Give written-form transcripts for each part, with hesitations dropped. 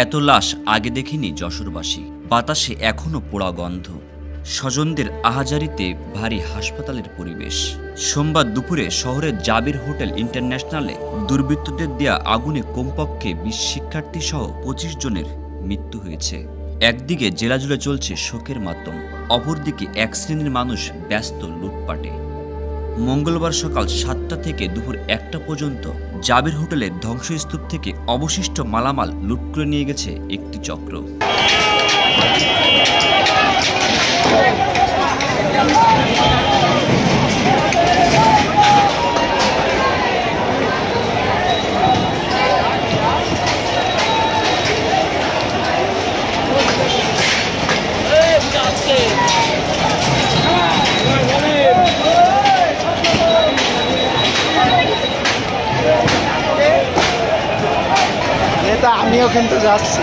এত লাশ আগে দেখিনি যশোরবাসী। বাতাসে এখনো পোড়া গন্ধ, স্বজনদের আহাজারিতে ভারী হাসপাতালের পরিবেশ। সোমবার দুপুরে শহরের জাবির হোটেল ইন্টারন্যাশনালে দুর্বৃত্তদের দেয়া আগুনে কমপক্ষে ২০ শিক্ষার্থী সহ ২৫ জনের মৃত্যু হয়েছে। একদিকে জেলা জুড়ে চলছে শোকের মাতম, অপরদিকে এক শ্রেণীর মানুষ ব্যস্ত লুটপাটে। মঙ্গলবার সকাল ৭টা থেকে দুপুর ১টা পর্যন্ত জাবির হোটেলের ধ্বংসস্তূপ থেকে অবশিষ্ট মালামাল লুট করে নিয়ে গেছে একটি চক্র। আমিও কিন্তু যাচ্ছি।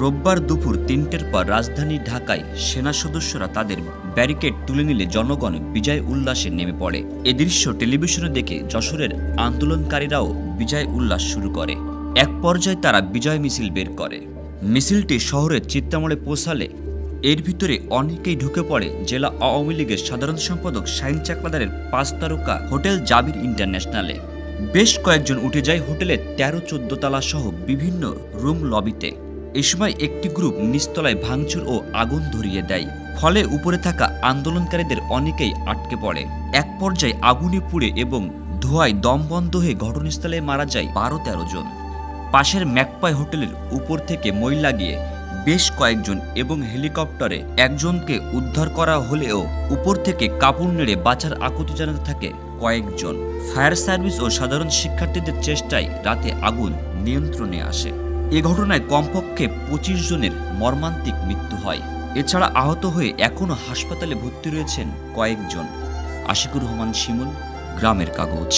রোববার দুপুর ৩টের পর রাজধানী ঢাকায় সেনা সদস্যরা তাদের ব্যারিকেড তুলে নিলে জনগণ বিজয় উল্লাসে নেমে পড়ে। এ দৃশ্য টেলিভিশনে দেখে যশোরের আন্দোলনকারীরাও বিজয় উল্লাস শুরু করে। এক পর্যায়ে তারা বিজয় মিছিল বের করে। মিছিলটি শহরের চিত্রামোড়ে পৌঁছালে এর ভিতরে অনেকেই ঢুকে পড়ে জেলা আওয়ামী লীগের সাধারণ সম্পাদক শাহিন চাকলাদারের ৫ তারকা হোটেল জাবির ইন্টারন্যাশনালে। বেশ কয়েকজন উঠে যায় হোটেলের ১৩-১৪ তলা সহ বিভিন্ন রুম লবিতে। এ সময় একটি গ্রুপ নিচতলায় ভাঙচুর ও আগুন ধরিয়ে দেয়, ফলে উপরে থাকা আন্দোলনকারীদের অনেকেই আটকে পড়ে। এক পর্যায়ে আগুনে পুড়ে এবং ধোঁয়ায় দম বন্ধ হয়ে ঘটনাস্থলে মারা যায় ১২-১৩ জন। পাশের ম্যাকপাই হোটেলের উপর থেকে মই লাগিয়ে বেশ কয়েকজন এবং হেলিকপ্টারে একজনকে উদ্ধার করা হলেও উপর থেকে কাপড় নেড়ে বাঁচার আকুতি জানাতে থাকে কয়েকজন। ফায়ার সার্ভিস ও সাধারণ শিক্ষার্থীদের চেষ্টায় রাতে আগুন নিয়ন্ত্রণে আসে। এ ঘটনায় কমপক্ষে ২৫ জনের মর্মান্তিক মৃত্যু হয়। এছাড়া আহত হয়ে এখনও হাসপাতালে ভর্তি রয়েছেন কয়েকজন। আশিকুর রহমান শিমুল, গ্রামের কাগজ।